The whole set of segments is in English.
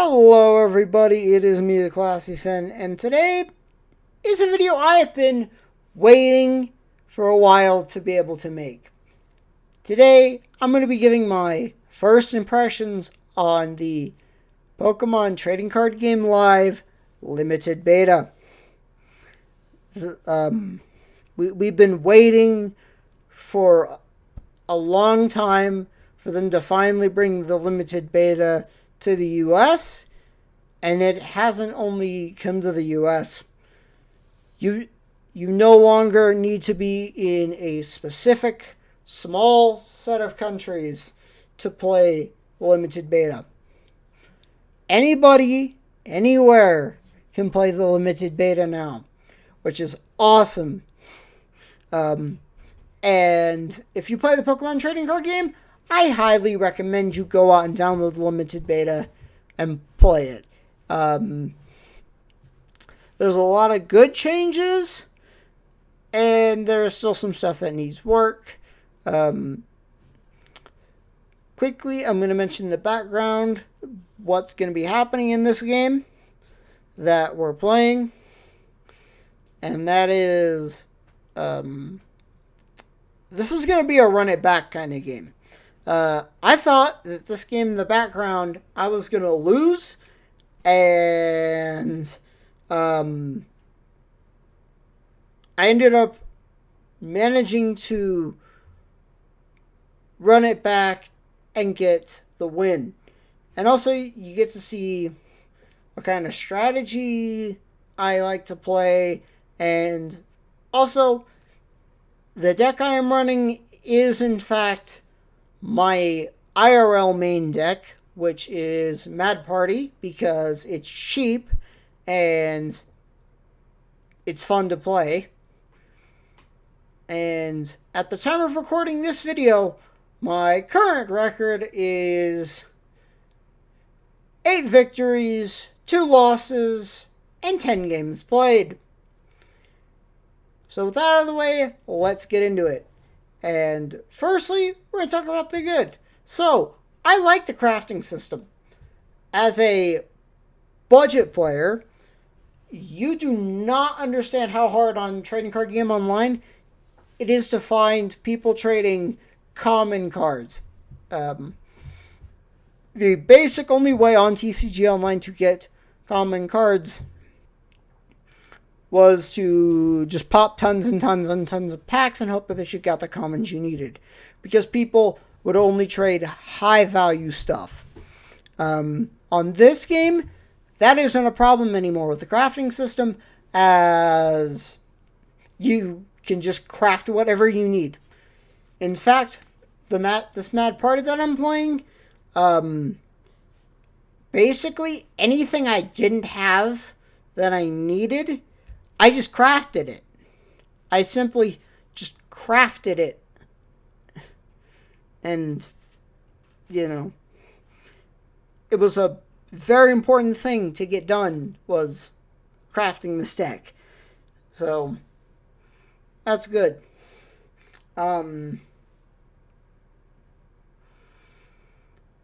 Hello everybody, it is me, the Classy Finn, and today is a video I have been waiting for a while to be able to make. Today, I'm going to be giving my first impressions on the Pokemon Trading Card Game Live Limited Beta. We've been waiting for a long time for them to finally bring the Limited Beta to the US, and it hasn't only come to the US. You no longer need to be in a specific small set of countries to play limited beta. Anybody, anywhere can play the limited beta now, which is awesome. And if you play the Pokemon trading card game, I highly recommend you go out and download the limited beta and play it. There's a lot of good changes, and there's still some stuff that needs work. Quickly, I'm going to mention the background, what's going to be happening in this game that we're playing, and that is, this is going to be a run it back kind of game. I thought that this game in the background, I was going to lose, and I ended up managing to run it back and get the win. And also, you get to see what kind of strategy I like to play, and also, the deck I am running is, in fact, my IRL main deck, which is Mad Party, because it's cheap and it's fun to play. And at the time of recording this video, my current record is 8 victories, 2 losses, and 10 games played. So with that out of the way, let's get into it. And firstly, we're going to talk about the good. So, I like the crafting system. As a budget player, you do not understand how hard on Trading Card Game Online it is to find people trading common cards. The basic only way on TCG Online to get common cards was to just pop tons and tons and tons of packs and hope that you got the commons you needed. Because people would only trade high value stuff. On this game, that isn't a problem anymore with the crafting system, as you can just craft whatever you need. In fact, this Mad Party that I'm playing, basically anything I didn't have that I needed, I just crafted it. I simply just crafted it. And, it was a very important thing to get done, was crafting this deck. So, that's good.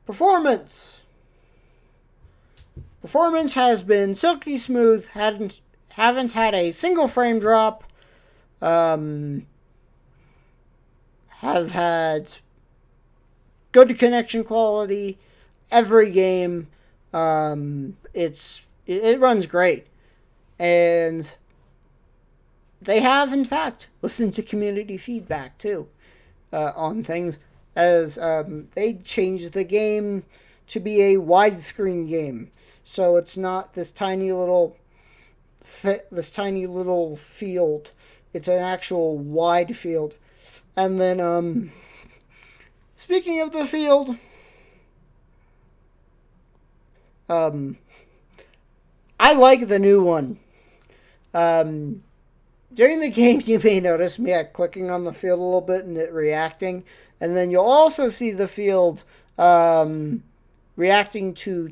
Performance. Performance has been silky smooth, haven't had a single frame drop. Have had good connection quality every game. It runs great, and they have in fact listened to community feedback too on things, as they changed the game to be a widescreen game, so it's not this tiny little field. It's an actual wide field. And then, speaking of the field, I like the new one. During the game, you may notice me clicking on the field a little bit and it reacting. And then you'll also see the field reacting to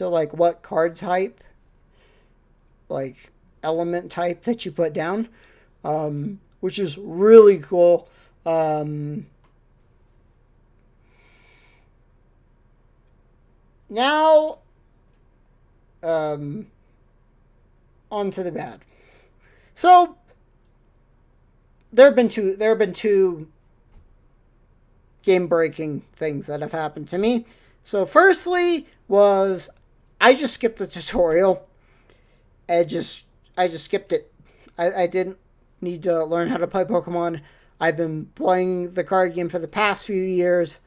like what card type, like element type that you put down, which is really cool. Now, Um, on to the bad. So there have been two game breaking things that have happened to me. So firstly was I just skipped the tutorial. I just skipped it. I didn't need to learn how to play Pokemon. I've been playing the card game for the past few years.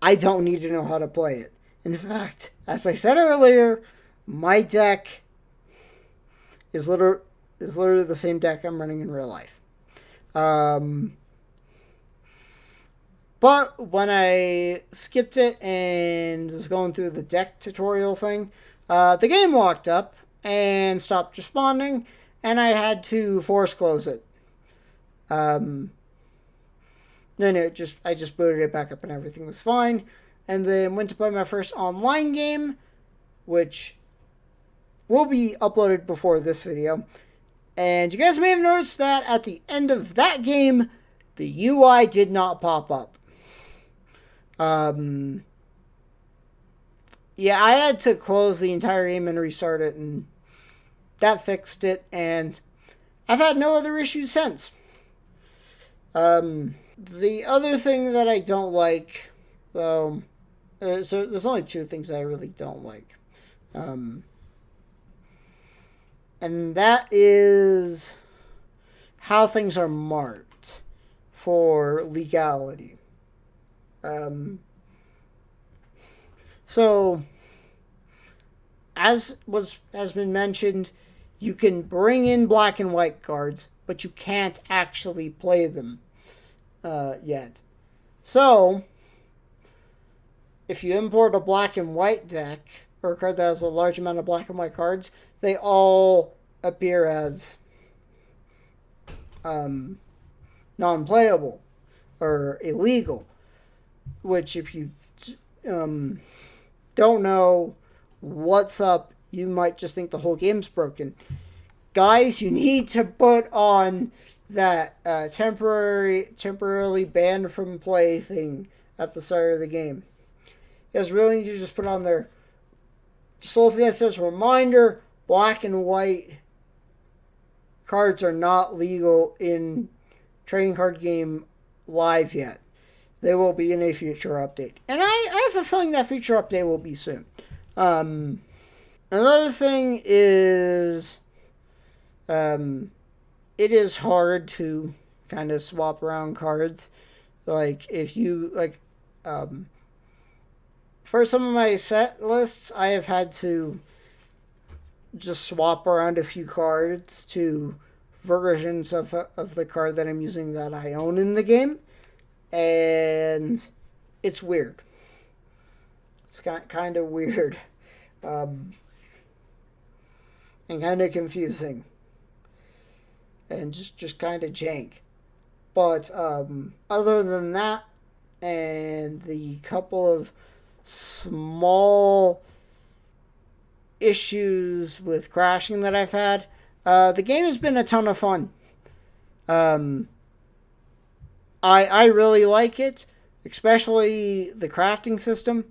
I don't need to know how to play it. In fact, as I said earlier, my deck is literally the same deck I'm running in real life. Um, but when I skipped it and was going through the deck tutorial thing, the game locked up and stopped responding, and I had to force close it. Um, no, I just booted it back up and everything was fine, and then went to play my first online game, which will be uploaded before this video. And you guys may have noticed that at the end of that game, the UI did not pop up. Yeah, I had to close the entire game and restart it, and that fixed it, and I've had no other issues since. The other thing that I don't like, though, so there's only two things I really don't like. And that is how things are marked for legality. So, as has been mentioned, you can bring in black and white cards, but you can't actually play them yet. So, if you import a black and white deck, or a card that has a large amount of black and white cards, they all appear as non-playable or illegal. Which, if you don't know what's up, you might just think the whole game's broken. Guys, you need to put on that temporarily banned from play thing at the start of the game. You guys really need to just put on there. Just a little thing that says reminder: black and white cards are not legal in trading card game live yet. They will be in a future update. And I have a feeling that future update will be soon. Another thing is it is hard to kind of swap around cards. Like, if you, for some of my set lists, I have had to just swap around a few cards to versions of the card that I'm using that I own in the game. And it's weird. It's kind of weird. And kind of confusing. And just kind of jank. But other than that, and the couple of small issues with crashing that I've had, the game has been a ton of fun. I really like it, especially the crafting system.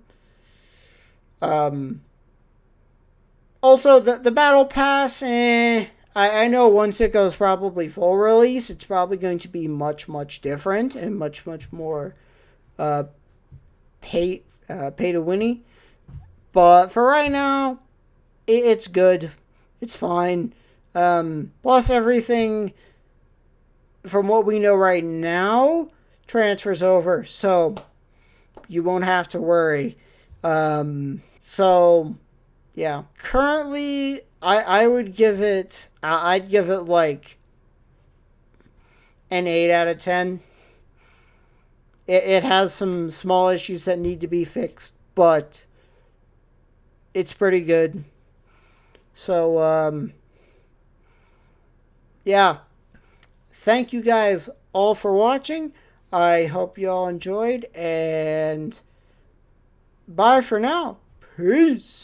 Also, the battle pass, I know once it goes probably full release, it's probably going to be much, much different and much, much more pay to winny. But for right now, it's good. It's fine. Plus, everything from what we know right now transfers over, so you won't have to worry. So yeah, currently I would give it, I'd give it like an 8 out of 10. It has some small issues that need to be fixed, but it's pretty good. So yeah, thank you guys all for watching. I hope you all enjoyed, and bye for now. Peace.